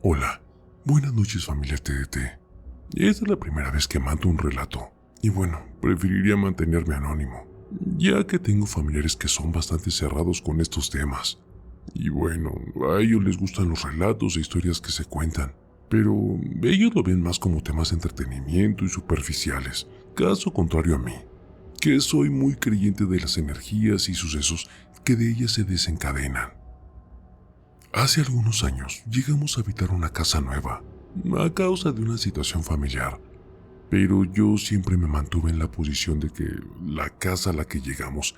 Hola, buenas noches familia TDT. Esta es la primera vez que mando un relato, y bueno, preferiría mantenerme anónimo, ya que tengo familiares que son bastante cerrados con estos temas. Y bueno, a ellos les gustan los relatos e historias que se cuentan, pero ellos lo ven más como temas de entretenimiento y superficiales, caso contrario a mí, que soy muy creyente de las energías y sucesos que de ellas se desencadenan. Hace algunos años llegamos a habitar una casa nueva, a causa de una situación familiar, pero yo siempre me mantuve en la posición de que la casa a la que llegamos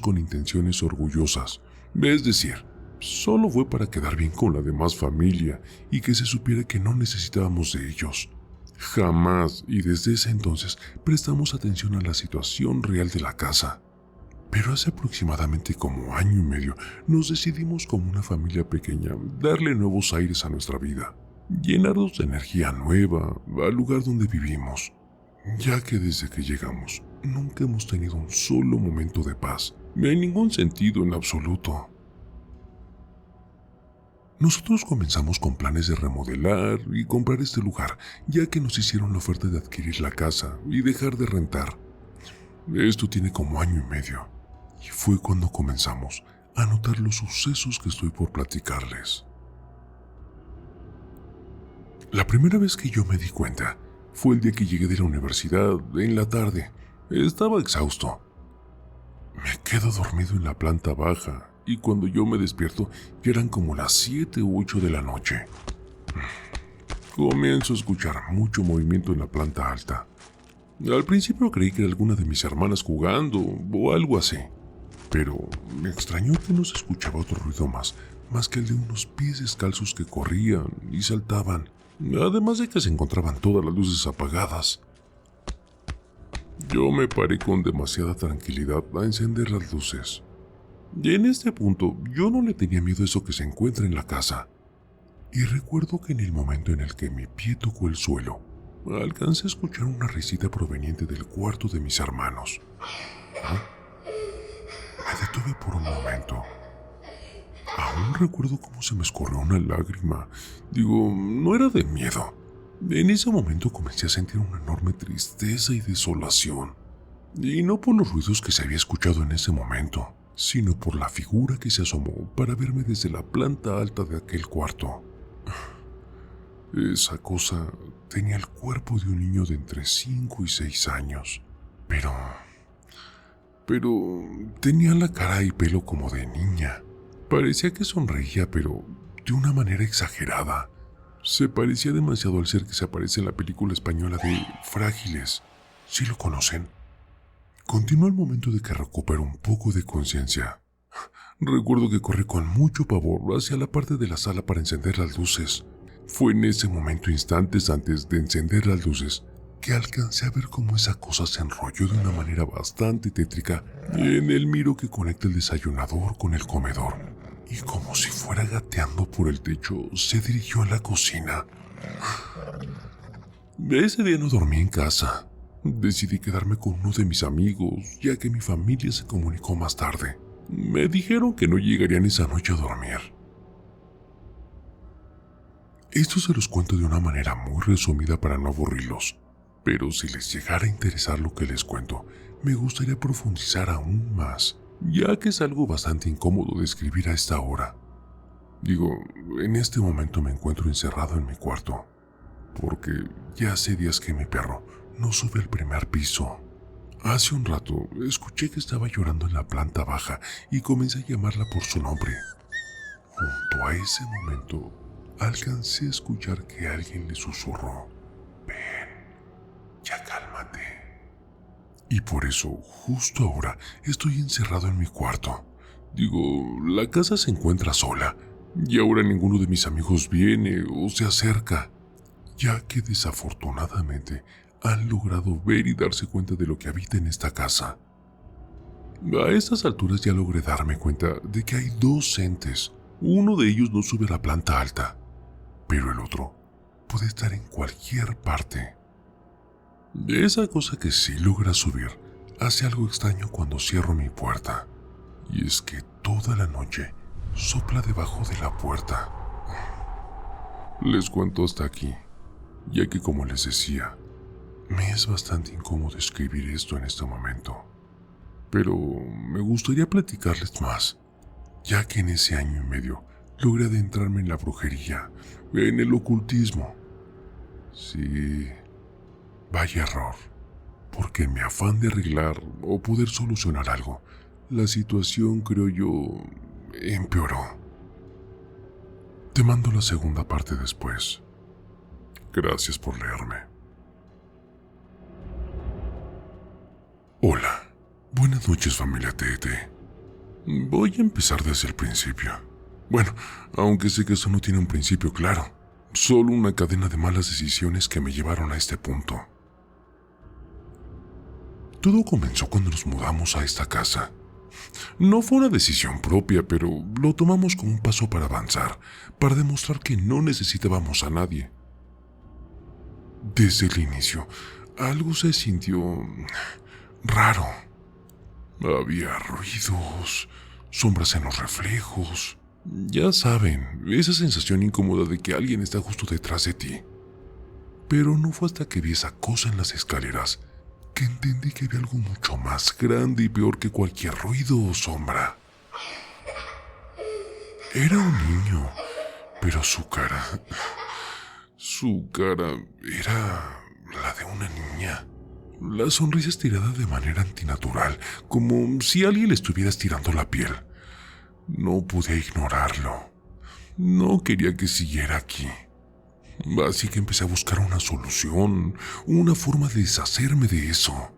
con intenciones orgullosas, es decir, solo fue para quedar bien con la demás familia y que se supiera que no necesitábamos de ellos. Jamás y desde ese entonces prestamos atención a la situación real de la casa. Pero hace aproximadamente como año y medio nos decidimos como una familia pequeña darle nuevos aires a nuestra vida, llenarnos de energía nueva al lugar donde vivimos, ya que desde que llegamos nunca hemos tenido un solo momento de paz, en ningún sentido en absoluto. Nosotros comenzamos con planes de remodelar y comprar este lugar, ya que nos hicieron la oferta de adquirir la casa y dejar de rentar. Esto tiene como año y medio. Y fue cuando comenzamos a notar los sucesos que estoy por platicarles. La primera vez que yo me di cuenta fue el día que llegué de la universidad en la tarde. Estaba exhausto. Me quedo dormido en la planta baja y cuando yo me despierto ya eran como las 7 u 8 de la noche. Comienzo a escuchar mucho movimiento en la planta alta. Al principio creí que era alguna de mis hermanas jugando o algo así. Pero me extrañó que no se escuchaba otro ruido más que el de unos pies descalzos que corrían y saltaban, además de que se encontraban todas las luces apagadas. Yo me paré con demasiada tranquilidad a encender las luces. Y en este punto yo no le tenía miedo a eso que se encuentra en la casa. Y recuerdo que en el momento en el que mi pie tocó el suelo, alcancé a escuchar una risita proveniente del cuarto de mis hermanos. ¿Ah? Me detuve por un momento. Aún recuerdo cómo se me escorrió una lágrima. Digo, no era de miedo. En ese momento comencé a sentir una enorme tristeza y desolación. Y no por los ruidos que se había escuchado en ese momento, sino por la figura que se asomó para verme desde la planta alta de aquel cuarto. Esa cosa tenía el cuerpo de un niño de entre 5 y 6 años, pero tenía la cara y pelo como de niña. Parecía que sonreía, pero de una manera exagerada. Se parecía demasiado al ser que se aparece en la película española de Frágiles. ¿Sí lo conocen? Continuó el momento de que recupero un poco de conciencia. Recuerdo que corrí con mucho pavor hacia la parte de la sala para encender las luces. Fue en ese momento, instantes antes de encender las luces, que alcancé a ver cómo esa cosa se enrolló de una manera bastante tétrica en el miro que conecta el desayunador con el comedor, y como si fuera gateando por el techo, se dirigió a la cocina. Ese día no dormí en casa. Decidí quedarme con uno de mis amigos, ya que mi familia se comunicó más tarde. Me dijeron que no llegarían esa noche a dormir. Esto se los cuento de una manera muy resumida para no aburrirlos. Pero si les llegara a interesar lo que les cuento, me gustaría profundizar aún más, ya que es algo bastante incómodo de escribir a esta hora. Digo, en este momento me encuentro encerrado en mi cuarto, porque ya hace días que mi perro no sube al primer piso. Hace un rato escuché que estaba llorando en la planta baja y comencé a llamarla por su nombre. Junto a ese momento, alcancé a escuchar que alguien le susurró: ya cálmate. Y por eso, justo ahora, estoy encerrado en mi cuarto. Digo, la casa se encuentra sola, y ahora ninguno de mis amigos viene o se acerca, ya que desafortunadamente han logrado ver y darse cuenta de lo que habita en esta casa. A estas alturas ya logré darme cuenta de que hay dos entes, Uno de ellos no sube a la planta alta, pero el otro puede estar en cualquier parte. De esa cosa que sí logra subir, hace algo extraño cuando cierro mi puerta. Y es que toda la noche sopla debajo de la puerta. Les cuento hasta aquí, ya que como les decía, me es bastante incómodo escribir esto en este momento. Pero me gustaría platicarles más, ya que en ese año y medio logré adentrarme en la brujería, en el ocultismo. Sí, vaya error, porque en mi afán de arreglar o poder solucionar algo, la situación, creo yo, empeoró. Te mando la segunda parte después. Gracias por leerme. Hola, buenas noches familia TT. Voy a empezar desde el principio. Bueno, aunque sé que eso no tiene un principio claro, solo una cadena de malas decisiones que me llevaron a este punto. Todo comenzó cuando nos mudamos a esta casa. No fue una decisión propia, pero lo tomamos como un paso para avanzar, para demostrar que no necesitábamos a nadie. Desde el inicio, algo se sintió raro. Había ruidos, sombras en los reflejos. Ya saben, esa sensación incómoda de que alguien está justo detrás de ti. Pero no fue hasta que vi esa cosa en las escaleras que entendí que había algo mucho más grande y peor que cualquier ruido o sombra. Era un niño, pero su cara era la de una niña. La sonrisa estirada de manera antinatural, como si alguien le estuviera estirando la piel. No pude ignorarlo. No quería que siguiera aquí. Así que empecé a buscar una solución, una forma de deshacerme de eso.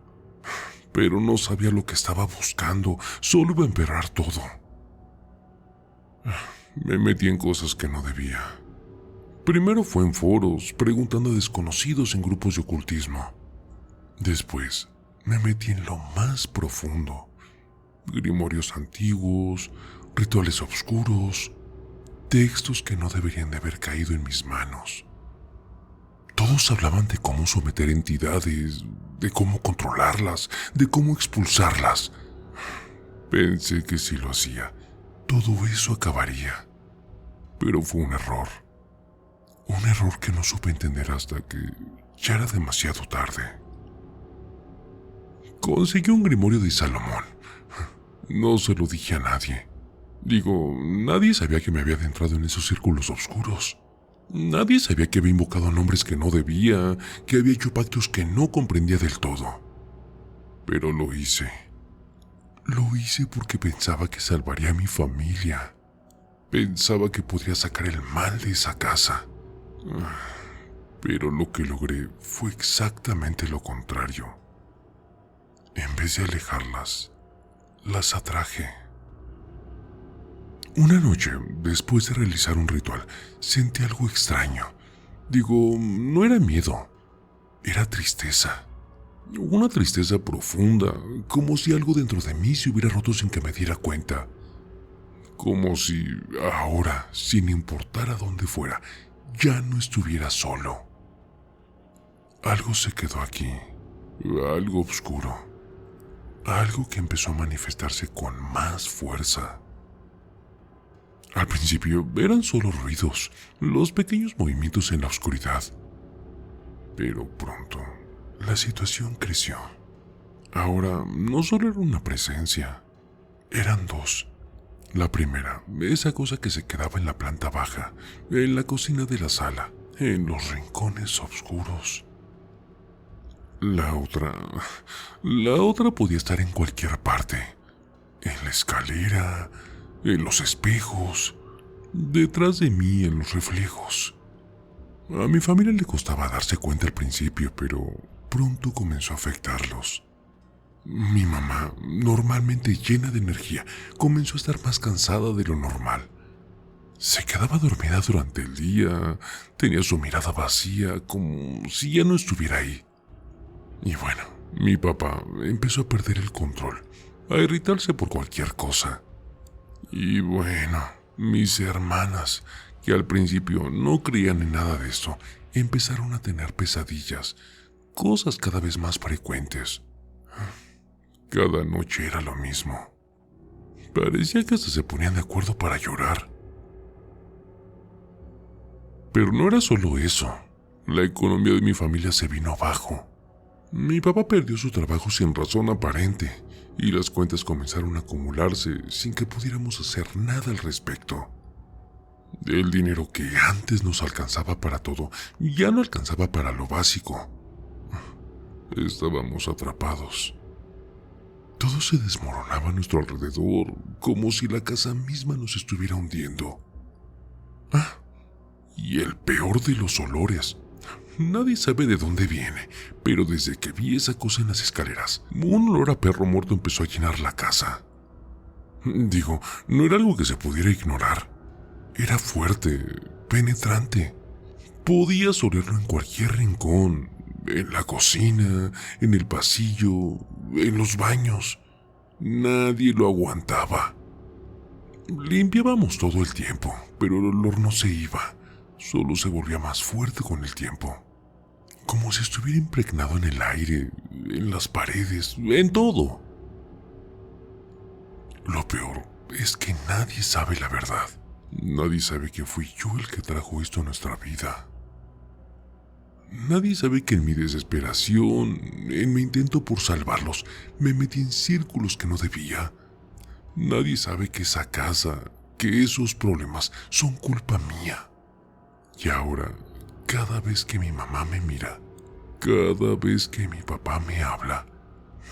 Pero no sabía lo que estaba buscando, solo iba a empeorar todo. Me metí en cosas que no debía. Primero fue en foros, preguntando a desconocidos en grupos de ocultismo. Después me metí en lo más profundo. Grimorios antiguos, rituales oscuros, textos que no deberían de haber caído en mis manos. Todos hablaban de cómo someter entidades, de cómo controlarlas, de cómo expulsarlas. Pensé que si lo hacía, todo eso acabaría. Pero fue un error. Un error que no supe entender hasta que ya era demasiado tarde. Conseguí un grimorio de Salomón. No se lo dije a nadie. Digo, nadie sabía que me había adentrado en esos círculos oscuros. Nadie sabía que había invocado a nombres que no debía, que había hecho pactos que no comprendía del todo. Pero lo hice. Lo hice porque pensaba que salvaría a mi familia. Pensaba que podría sacar el mal de esa casa. Pero lo que logré fue exactamente lo contrario. En vez de alejarlas, las atraje. Una noche, después de realizar un ritual, sentí algo extraño. Digo, no era miedo, era tristeza. Una tristeza profunda, como si algo dentro de mí se hubiera roto sin que me diera cuenta. Como si ahora, sin importar a dónde fuera, ya no estuviera solo. Algo se quedó aquí, algo oscuro, algo que empezó a manifestarse con más fuerza. Al principio eran solo ruidos, los pequeños movimientos en la oscuridad. Pero pronto, la situación creció. Ahora no solo era una presencia, eran dos. La primera, esa cosa que se quedaba en la planta baja, en la cocina de la sala, en los rincones oscuros. La otra podía estar en cualquier parte, en la escalera, en los espejos, detrás de mí en los reflejos. A mi familia le costaba darse cuenta al principio, pero pronto comenzó a afectarlos. Mi mamá, normalmente llena de energía, comenzó a estar más cansada de lo normal. Se quedaba dormida durante el día, tenía su mirada vacía, como si ya no estuviera ahí. Y bueno, mi papá empezó a perder el control, a irritarse por cualquier cosa. Y bueno, Mis hermanas, que al principio no creían en nada de esto, empezaron a tener pesadillas, cosas cada vez más frecuentes. Cada noche era lo mismo. Parecía que hasta se ponían de acuerdo para llorar. Pero no era solo eso. La economía de mi familia se vino abajo. Mi papá perdió su trabajo sin razón aparente y las cuentas comenzaron a acumularse sin que pudiéramos hacer nada al respecto. El dinero que antes nos alcanzaba para todo ya no alcanzaba para lo básico. Estábamos atrapados. Todo se desmoronaba a nuestro alrededor, como si la casa misma nos estuviera hundiendo. Y el peor de los olores. Nadie sabe de dónde viene, pero desde que vi esa cosa en las escaleras, un olor a perro muerto empezó a llenar la casa. Digo, no era algo que se pudiera ignorar. Era fuerte, penetrante. Podías olerlo en cualquier rincón, en la cocina, en el pasillo, en los baños. Nadie lo aguantaba. Limpiábamos todo el tiempo, pero el olor no se iba. Solo se volvía más fuerte con el tiempo. Como si estuviera impregnado en el aire, en las paredes, en todo. Lo peor es que nadie sabe la verdad. Nadie sabe que fui yo el que trajo esto a nuestra vida. Nadie sabe que en mi desesperación, en mi intento por salvarlos, me metí en círculos que no debía. Nadie sabe que esa casa, que esos problemas son culpa mía. Y ahora, cada vez que mi mamá me mira, cada vez que mi papá me habla,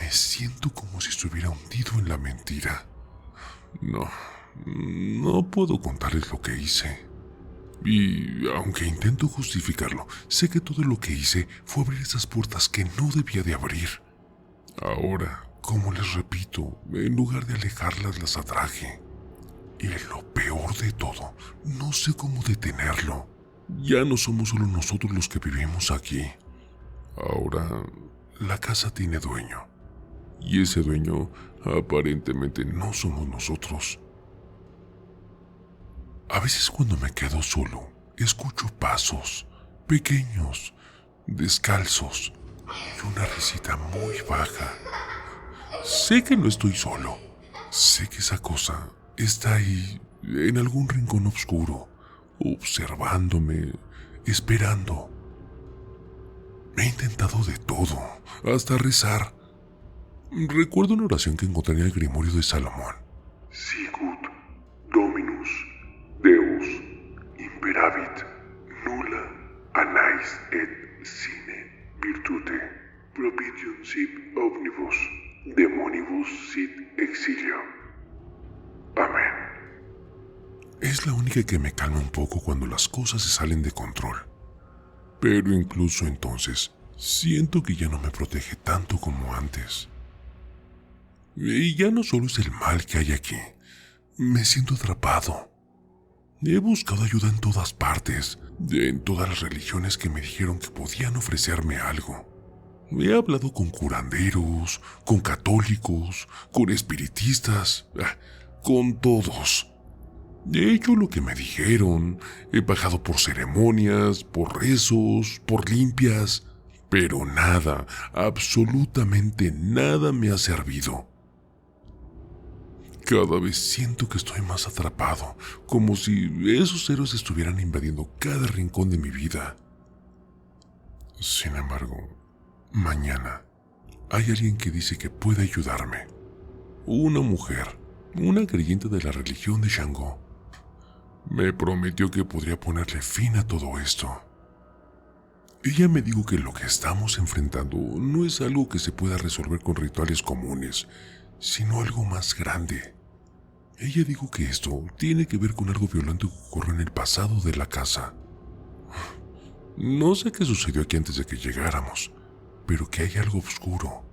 me siento como si estuviera hundido en la mentira. No puedo contarles lo que hice. Y aunque intento justificarlo, sé que todo lo que hice fue abrir esas puertas que no debía de abrir. Ahora, como les repito, en lugar de alejarlas, las atraje. Y lo peor de todo, no sé cómo detenerlo. Ya no somos solo nosotros los que vivimos aquí. Ahora, la casa tiene dueño. Y ese dueño aparentemente no somos nosotros. A veces cuando me quedo solo, escucho pasos, pequeños, descalzos, y una risita muy baja. Sé que no estoy solo. Sé que esa cosa está ahí, en algún rincón oscuro, observándome, esperando. He intentado de todo, hasta rezar. Recuerdo una oración que encontré en el Grimorio de Salomón. Sicut Dominus Deus imperavit nulla anais et sine virtute propitium sit omnibus demonibus sit exilio. Amén. Es la única que me calma un poco cuando las cosas se salen de control. Pero incluso entonces, siento que ya no me protege tanto como antes. Y ya no solo es el mal que hay aquí. Me siento atrapado. He buscado ayuda en todas partes, en todas las religiones que me dijeron que podían ofrecerme algo. He hablado con curanderos, con católicos, con espiritistas, con todos. He hecho lo que me dijeron, he pagado por ceremonias, por rezos, por limpias, pero nada, absolutamente nada me ha servido. Cada vez siento que estoy más atrapado, como si esos héroes estuvieran invadiendo cada rincón de mi vida. Sin embargo, mañana hay alguien que dice que puede ayudarme. Una mujer, una creyente de la religión de Shango. Me prometió que podría ponerle fin a todo esto. Ella me dijo que lo que estamos enfrentando no es algo que se pueda resolver con rituales comunes, sino algo más grande. Ella dijo que esto tiene que ver con algo violento que ocurrió en el pasado de la casa. No sé qué sucedió aquí antes de que llegáramos, pero que hay algo oscuro,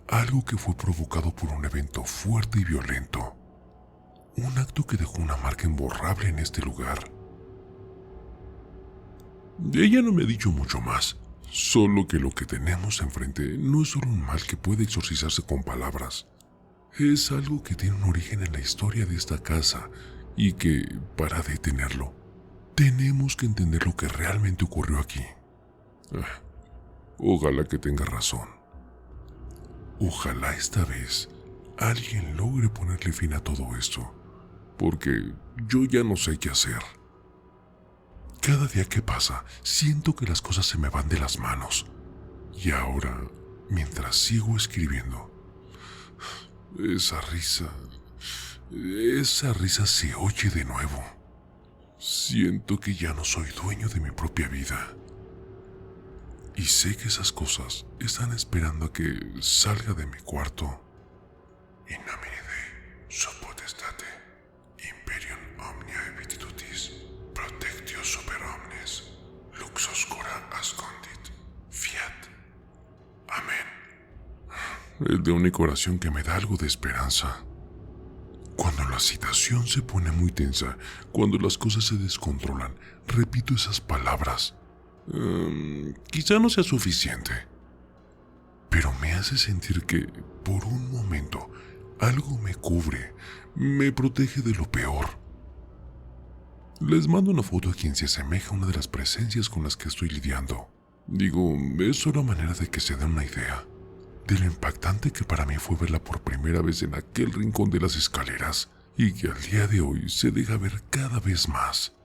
algo que fue provocado por un evento fuerte y violento. Un acto que dejó una marca imborrable en este lugar. Ella no me ha dicho mucho más, solo que lo que tenemos enfrente no es solo un mal que puede exorcizarse con palabras. Es algo que tiene un origen en la historia de esta casa y que, para detenerlo, tenemos que entender lo que realmente ocurrió aquí. Ojalá que tenga razón. Ojalá esta vez alguien logre ponerle fin a todo esto, porque yo ya no sé qué hacer. Cada día que pasa, siento que las cosas se me van de las manos. Y ahora, mientras sigo escribiendo, esa risa se oye de nuevo. Siento que ya no soy dueño de mi propia vida. Y sé que esas cosas están esperando a que salga de mi cuarto. In nomine Dei, sub potestate, imperium omnia evititutis, protectio super omnes, lux oscura ascondit, fiat. Amén. Es de única oración que me da algo de esperanza. Cuando la situación se pone muy tensa, cuando las cosas se descontrolan, repito esas palabras. Quizá no sea suficiente, pero me hace sentir que, por un momento, algo me cubre, me protege de lo peor. Les mando una foto a quien se asemeja a una de las presencias con las que estoy lidiando. Digo, es solo manera de que se den una idea de lo impactante que para mí fue verla por primera vez en aquel rincón de las escaleras y que al día de hoy se deja ver cada vez más.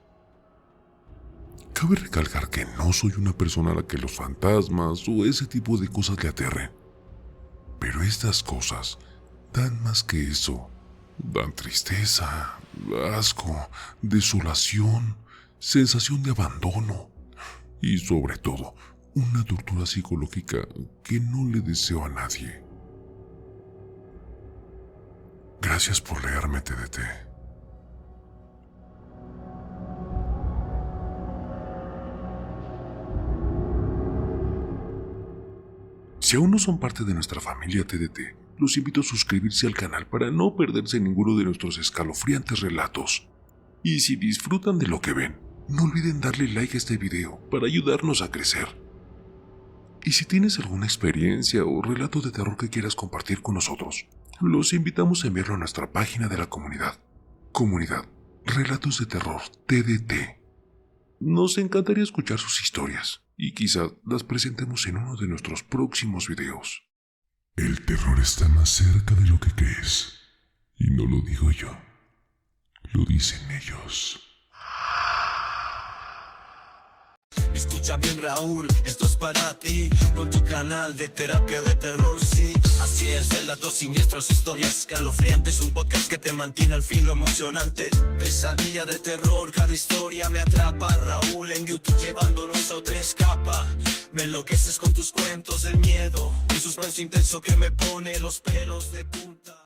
Cabe recalcar que no soy una persona a la que los fantasmas o ese tipo de cosas le aterren. Pero estas cosas dan más que eso. Dan tristeza, asco, desolación, sensación de abandono y sobre todo una tortura psicológica que no le deseo a nadie. Gracias por leerme, TDT. Si aún no son parte de nuestra familia TDT, los invito a suscribirse al canal para no perderse ninguno de nuestros escalofriantes relatos. Y si disfrutan de lo que ven, no olviden darle like a este video para ayudarnos a crecer. Y si tienes alguna experiencia o relato de terror que quieras compartir con nosotros, los invitamos a enviarlo a nuestra página de la comunidad. Comunidad Relatos de Terror TDT. Nos encantaría escuchar sus historias y quizá las presentemos en uno de nuestros próximos videos. El terror está más cerca de lo que crees. Y no lo digo yo, lo dicen ellos. Escucha bien, Raúl, esto es para ti, con tu canal de terapia de terror, sí. Así es, relatos siniestros, historias escalofriantes, un podcast que te mantiene al filo emocionante. Pesadilla de terror, cada historia me atrapa. Raúl en YouTube llevándonos a otra escapa. Me enloqueces con tus cuentos del miedo, un suspenso intenso que me pone los pelos de punta.